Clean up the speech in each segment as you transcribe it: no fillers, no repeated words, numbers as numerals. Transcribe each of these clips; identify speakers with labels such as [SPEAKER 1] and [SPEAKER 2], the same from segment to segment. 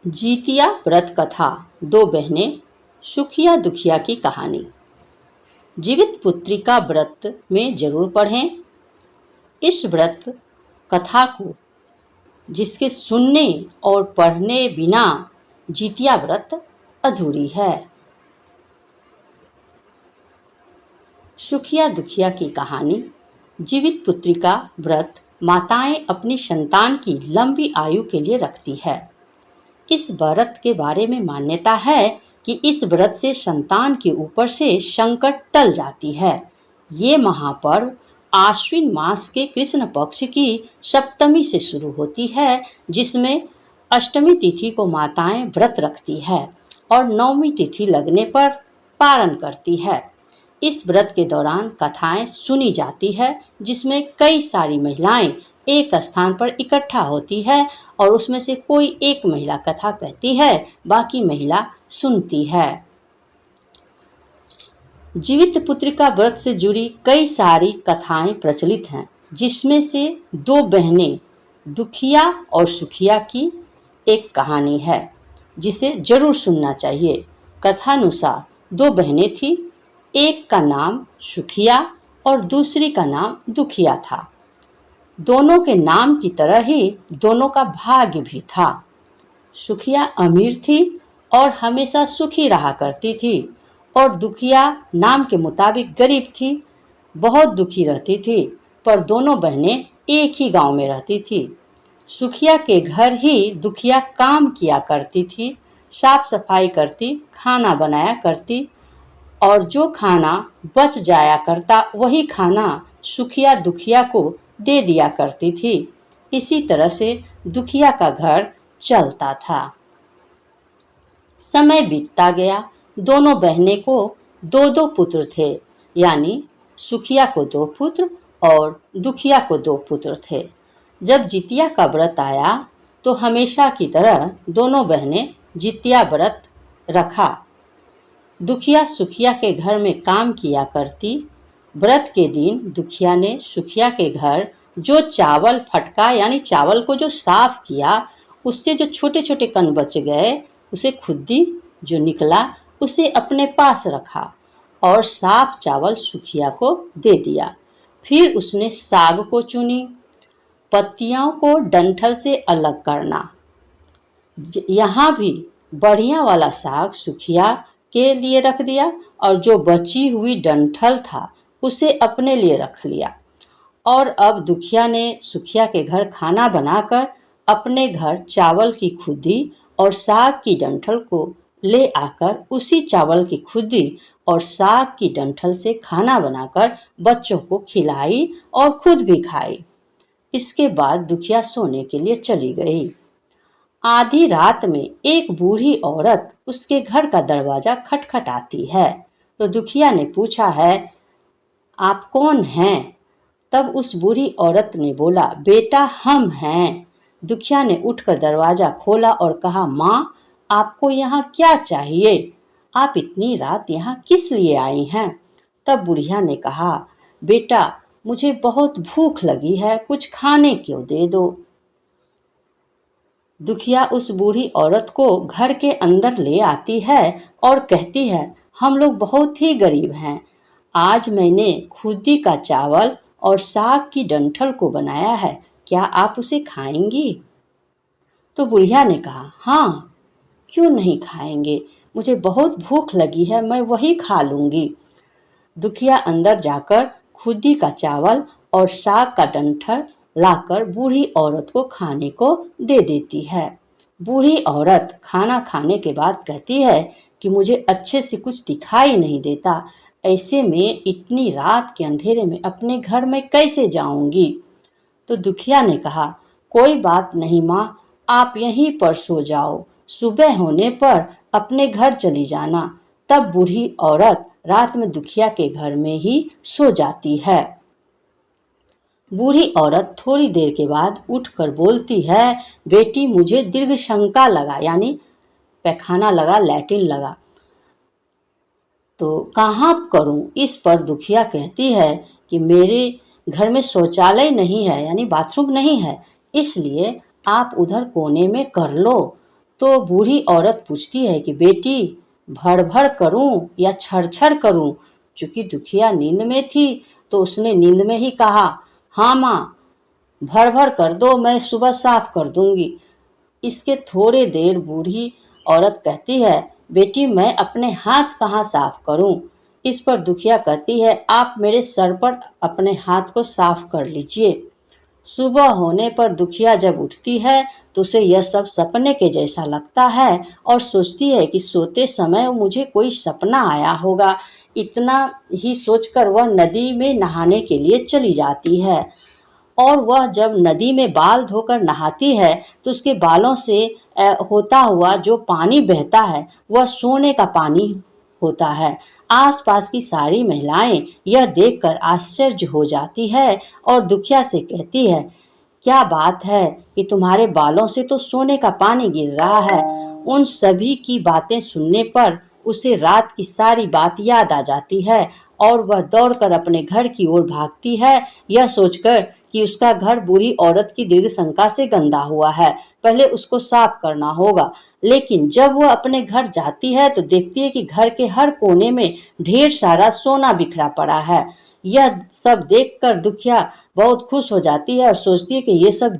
[SPEAKER 1] जीतिया व्रत कथा, दो बहनें, सुखिया दुखिया की कहानी। जीवित पुत्रिका व्रत में जरूर पढ़ें इस व्रत कथा को, जिसके सुनने और पढ़ने बिना जीतिया व्रत अधूरी है। सुखिया दुखिया की कहानी। जीवित पुत्रिका व्रत माताएं अपनी संतान की लंबी आयु के लिए रखती है। इस व्रत के बारे में मान्यता है कि इस व्रत से संतान के ऊपर से संकट टल जाती है। ये महापर्व आश्विन मास के कृष्ण पक्ष की सप्तमी से शुरू होती है, जिसमें अष्टमी तिथि को माताएं व्रत रखती है और नवमी तिथि लगने पर पारण करती है। इस व्रत के दौरान कथाएं सुनी जाती है, जिसमें कई सारी महिलाएं एक स्थान पर इकट्ठा होती है और उसमें से कोई एक महिला कथा कहती है, बाकी महिला सुनती है। जीवित पुत्रिका व्रत से जुड़ी कई सारी कथाएं प्रचलित हैं, जिसमें से दो बहनें दुखिया और सुखिया की एक कहानी है, जिसे जरूर सुनना चाहिए। कथानुसार दो बहनें थीं, एक का नाम सुखिया और दूसरी का नाम दुखिया था। दोनों के नाम की तरह ही दोनों का भाग्य भी था। सुखिया अमीर थी और हमेशा सुखी रहा करती थी, और दुखिया नाम के मुताबिक गरीब थी, बहुत दुखी रहती थी। पर दोनों बहनें एक ही गांव में रहती थी। सुखिया के घर ही दुखिया काम किया करती थी, साफ सफाई करती, खाना बनाया करती, और जो खाना बच जाया करता वही खाना सुखिया दुखिया को दे दिया करती थी। इसी तरह से दुखिया का घर चलता था। समय बीतता गया। दोनों बहनें को दो दो पुत्र थे, यानी सुखिया को दो पुत्र और दुखिया को दो पुत्र थे। जब जितिया का व्रत आया तो हमेशा की तरह दोनों बहनें जितिया व्रत रखा। दुखिया सुखिया के घर में काम किया करती। व्रत के दिन दुखिया ने सुखिया के घर जो चावल फटका, यानी चावल को जो साफ किया, उससे जो छोटे छोटे कण बच गए, उसे खुद्दी जो निकला उसे अपने पास रखा और साफ चावल सुखिया को दे दिया। फिर उसने साग को चुनी, पत्तियों को डंठल से अलग करना। यहाँ भी बढ़िया वाला साग सुखिया के लिए रख दिया और जो बची हुई डंठल था उसे अपने लिए रख लिया। और अब दुखिया ने सुखिया के घर खाना बनाकर अपने घर चावल की खुद्दी और साग की डंठल को ले आकर उसी चावल की खुद्दी और साग की डंठल से खाना बनाकर बच्चों को खिलाई और खुद भी खाई। इसके बाद दुखिया सोने के लिए चली गई। आधी रात में एक बूढ़ी औरत उसके घर का दरवाजा खटखटाती है। तो दुखिया ने पूछा है, आप कौन हैं? तब उस बूढ़ी औरत ने बोला, बेटा हम हैं। दुखिया ने उठकर दरवाजा खोला और कहा, माँ आपको यहाँ क्या चाहिए? आप इतनी रात यहाँ किस लिए आई हैं? तब बुढ़िया ने कहा, बेटा मुझे बहुत भूख लगी है, कुछ खाने को दे दो। दुखिया उस बूढ़ी औरत को घर के अंदर ले आती है और कहती है, हम लोग बहुत ही गरीब हैं, आज मैंने खुद्दी का चावल और साग की डंठल को बनाया है, क्या आप उसे खाएंगी? तो बुढ़िया ने कहा, हाँ क्यों नहीं खाएंगे, मुझे बहुत भूख लगी है, मैं वही खा लूँगी। दुखिया अंदर जाकर खुद्दी का चावल और साग का डंठल लाकर बूढ़ी औरत को खाने को दे देती है। बूढ़ी औरत खाना खाने के बाद कहती है कि मुझे अच्छे से कुछ दिखाई नहीं देता, ऐसे में इतनी रात के अंधेरे में अपने घर में कैसे जाऊंगी? तो दुखिया ने कहा, कोई बात नहीं माँ, आप यहीं पर सो जाओ, सुबह होने पर अपने घर चली जाना। तब बूढ़ी औरत रात में दुखिया के घर में ही सो जाती है। बूढ़ी औरत थोड़ी देर के बाद उठकर बोलती है, बेटी मुझे दीर्घ शंका लगा, यानी पैखाना लगा, लैट्रिन लगा, तो कहाँ करूं? इस पर दुखिया कहती है कि मेरे घर में शौचालय नहीं है, यानी बाथरूम नहीं है, इसलिए आप उधर कोने में कर लो। तो बूढ़ी औरत पूछती है कि बेटी भड़ भड़ करूं या छड़ छड़ करूं। चूंकि दुखिया नींद में थी तो उसने नींद में ही कहा, हाँ माँ, भर भर कर दो, मैं सुबह साफ कर दूंगी। इसके थोड़े देर बूढ़ी औरत कहती है, बेटी मैं अपने हाथ कहाँ साफ करूं। इस पर दुखिया कहती है, आप मेरे सर पर अपने हाथ को साफ कर लीजिए। सुबह होने पर दुखिया जब उठती है तो उसे यह सब सपने के जैसा लगता है और सोचती है कि सोते समय मुझे कोई सपना आया होगा। इतना ही सोचकर वह नदी में नहाने के लिए चली जाती है और वह जब नदी में बाल धोकर नहाती है तो उसके बालों से होता हुआ जो पानी बहता है वह सोने का पानी होता है। आसपास की सारी महिलाएं यह देखकर आश्चर्य हो जाती है और दुखिया से कहती है, क्या बात है कि तुम्हारे बालों से तो सोने का पानी गिर रहा है। उन सभी की बातें सुनने पर उसे रात की सारी बात याद आ जाती है और वह दौड़कर अपने घर की ओर भागती है, यह सोचकर कि उसका घर बूढ़ी औरत की दीर्घ शंका से गंदा हुआ है, पहले उसको साफ करना होगा। लेकिन जब वह अपने घर जाती है तो देखती है कि घर के हर कोने में ढेर सारा सोना बिखरा पड़ा है। यह सब देखकर दुखिया बहुत खुश हो जाती है और सोचती है कि ये सब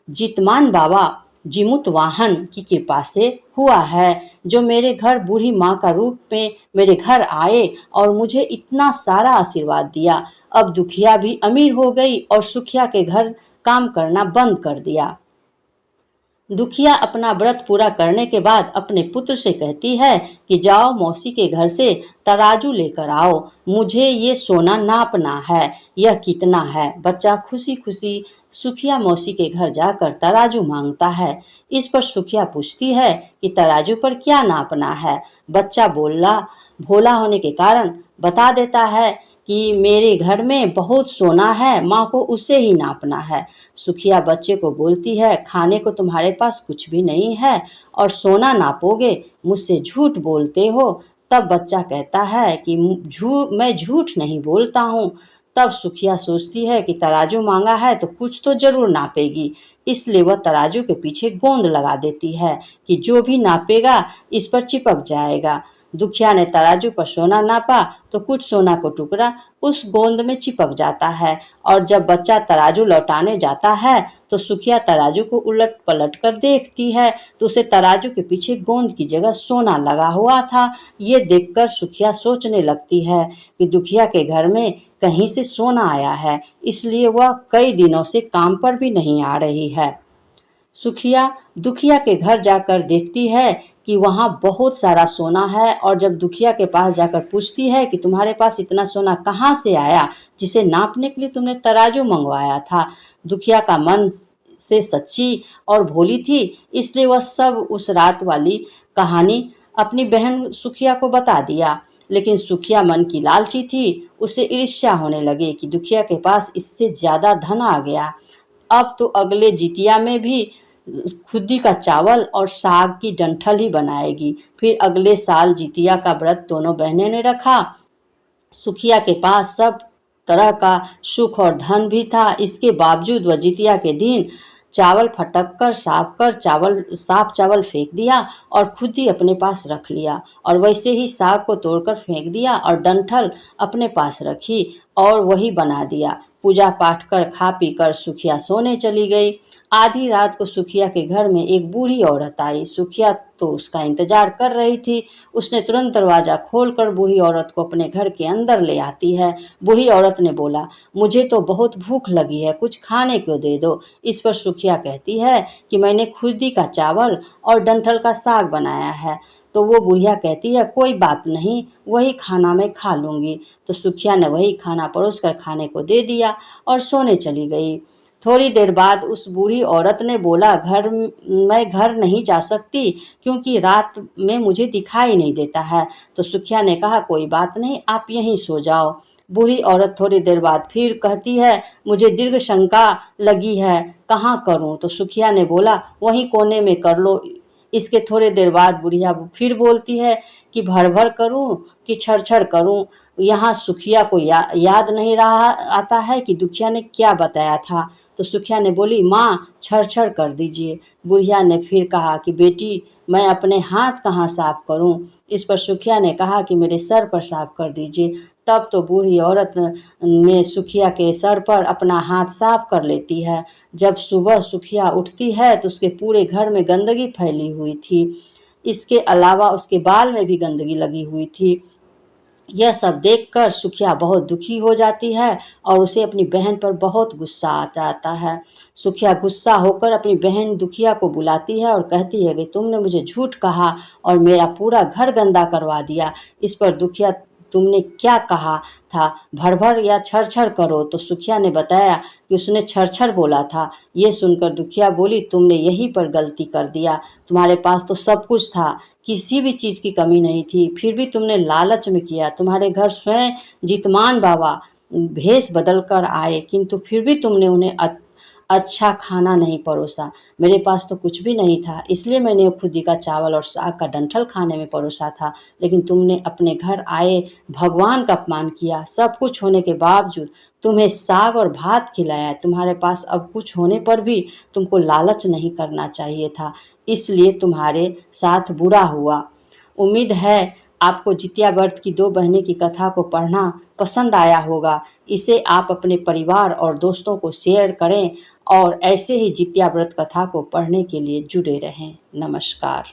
[SPEAKER 1] जितमान बाबा जिमुत वाहन की कृपा से हुआ है, जो मेरे घर बूढ़ी माँ का रूप में मेरे घर आए और मुझे इतना सारा आशीर्वाद दिया। अब दुखिया भी अमीर हो गई और सुखिया के घर काम करना बंद कर दिया। दुखिया अपना व्रत पूरा करने के बाद अपने पुत्र से कहती है कि जाओ मौसी के घर से तराजू लेकर आओ, मुझे ये सोना नापना है, यह कितना है। बच्चा खुशी खुशी सुखिया मौसी के घर जाकर तराजू मांगता है। इस पर सुखिया पूछती है कि तराजू पर क्या नापना है। बच्चा भोला होने के कारण बता देता है कि मेरे घर में बहुत सोना है, माँ को उसे ही नापना है। सुखिया बच्चे को बोलती है, खाने को तुम्हारे पास कुछ भी नहीं है और सोना नापोगे, मुझसे झूठ बोलते हो। तब बच्चा कहता है कि मैं झूठ नहीं बोलता हूँ। तब सुखिया सोचती है कि तराजू मांगा है तो कुछ तो जरूर नापेगी, इसलिए वह तराजू के पीछे गोंद लगा देती है कि जो भी नापेगा इस पर चिपक जाएगा। दुखिया ने तराजू पर सोना नापा तो कुछ सोना को टुकड़ा उस गोंद में चिपक जाता है और जब बच्चा तराजू लौटाने जाता है तो सुखिया तराजू को उलट पलट कर देखती है तो उसे तराजू के पीछे गोंद की जगह सोना लगा हुआ था। ये देखकर सुखिया सोचने लगती है कि दुखिया के घर में कहीं से सोना आया है, इसलिए वह कई दिनों से काम पर भी नहीं आ रही है। सुखिया दुखिया के घर जाकर देखती है कि वहाँ बहुत सारा सोना है और जब दुखिया के पास जाकर पूछती है कि तुम्हारे पास इतना सोना कहाँ से आया जिसे नापने के लिए तुमने तराजू मंगवाया था। दुखिया का मन से सच्ची और भोली थी, इसलिए वह सब उस रात वाली कहानी अपनी बहन सुखिया को बता दिया। लेकिन सुखिया मन की लालची थी, उसे ईर्ष्या होने लगी कि दुखिया के पास इससे ज्यादा धन आ गया। अब तो अगले जितिया में भी खुदी का चावल और साग की डंठल ही बनाएगी। फिर अगले साल जितिया का व्रत दोनों बहनें ने रखा। सुखिया के पास सब तरह का सुख और धन भी था, इसके बावजूद वह जितिया के दिन चावल फटक कर साफ चावल फेंक दिया और खुद ही अपने पास रख लिया और वैसे ही साग को तोड़कर फेंक दिया और डंठल अपने पास रखी और वही बना दिया। पूजा पाठ कर खा पी कर सुखिया सोने चली गई। आधी रात को सुखिया के घर में एक बूढ़ी औरत आई। सुखिया तो उसका इंतजार कर रही थी। उसने तुरंत दरवाजा खोलकर बूढ़ी औरत को अपने घर के अंदर ले आती है। बूढ़ी औरत ने बोला, मुझे तो बहुत भूख लगी है, कुछ खाने को दे दो। इस पर सुखिया कहती है कि मैंने खुदी का चावल और डंठल का साग बनाया है। तो वो बुढ़िया कहती है, कोई बात नहीं, वही खाना मैं खा लूँगी। तो सुखिया ने वही खाना परोस कर खाने को दे दिया और सोने चली गई। थोड़ी देर बाद उस बूढ़ी औरत ने बोला, मैं घर नहीं जा सकती क्योंकि रात में मुझे दिखाई नहीं देता है। तो सुखिया ने कहा, कोई बात नहीं, आप यहीं सो जाओ। बूढ़ी औरत थोड़ी देर बाद फिर कहती है, मुझे दीर्घ शंका लगी है, कहाँ करूँ? तो सुखिया ने बोला, वहीं कोने में कर लो। इसके थोड़ी देर बाद बुढ़िया फिर बोलती है कि भर भर करूं कि छड़ छड़ करूं। यहाँ सुखिया को याद नहीं रहा आता है कि दुखिया ने क्या बताया था। तो सुखिया ने बोली, माँ छड़ कर दीजिए। बुढ़िया ने फिर कहा कि बेटी मैं अपने हाथ कहाँ साफ करूँ। इस पर सुखिया ने कहा कि मेरे सर पर साफ कर दीजिए। तब तो बूढ़ी औरत में सुखिया के सर पर अपना हाथ साफ कर लेती है। जब सुबह सुखिया उठती है तो उसके पूरे घर में गंदगी फैली हुई थी। इसके अलावा उसके बाल में भी गंदगी लगी हुई थी। यह सब देखकर सुखिया बहुत दुखी हो जाती है और उसे अपनी बहन पर बहुत गुस्सा आ जाता है। सुखिया गुस्सा होकर अपनी बहन दुखिया को बुलाती है और कहती है कि तुमने मुझे झूठ कहा और मेरा पूरा घर गंदा करवा दिया। इस पर दुखिया, तुमने क्या कहा था, भर या छर करो। तो सुखिया ने बताया कि उसने छर बोला था। ये सुनकर दुखिया बोली, तुमने यहीं पर गलती कर दिया। तुम्हारे पास तो सब कुछ था, किसी भी चीज़ की कमी नहीं थी, फिर भी तुमने लालच में किया। तुम्हारे घर स्वयं जितमान बाबा भेष बदल कर आए, किंतु फिर भी तुमने उन्हें अच्छा खाना नहीं परोसा। मेरे पास तो कुछ भी नहीं था, इसलिए मैंने खुदी का चावल और साग का डंठल खाने में परोसा था। लेकिन तुमने अपने घर आए भगवान का अपमान किया। सब कुछ होने के बावजूद तुम्हें साग और भात खिलाया। तुम्हारे पास अब कुछ होने पर भी तुमको लालच नहीं करना चाहिए था, इसलिए तुम्हारे साथ बुरा हुआ। उम्मीद है आपको जितिया व्रत की दो बहनें की कथा को पढ़ना पसंद आया होगा। इसे आप अपने परिवार और दोस्तों को शेयर करें और ऐसे ही जितिया व्रत कथा को पढ़ने के लिए जुड़े रहें। नमस्कार।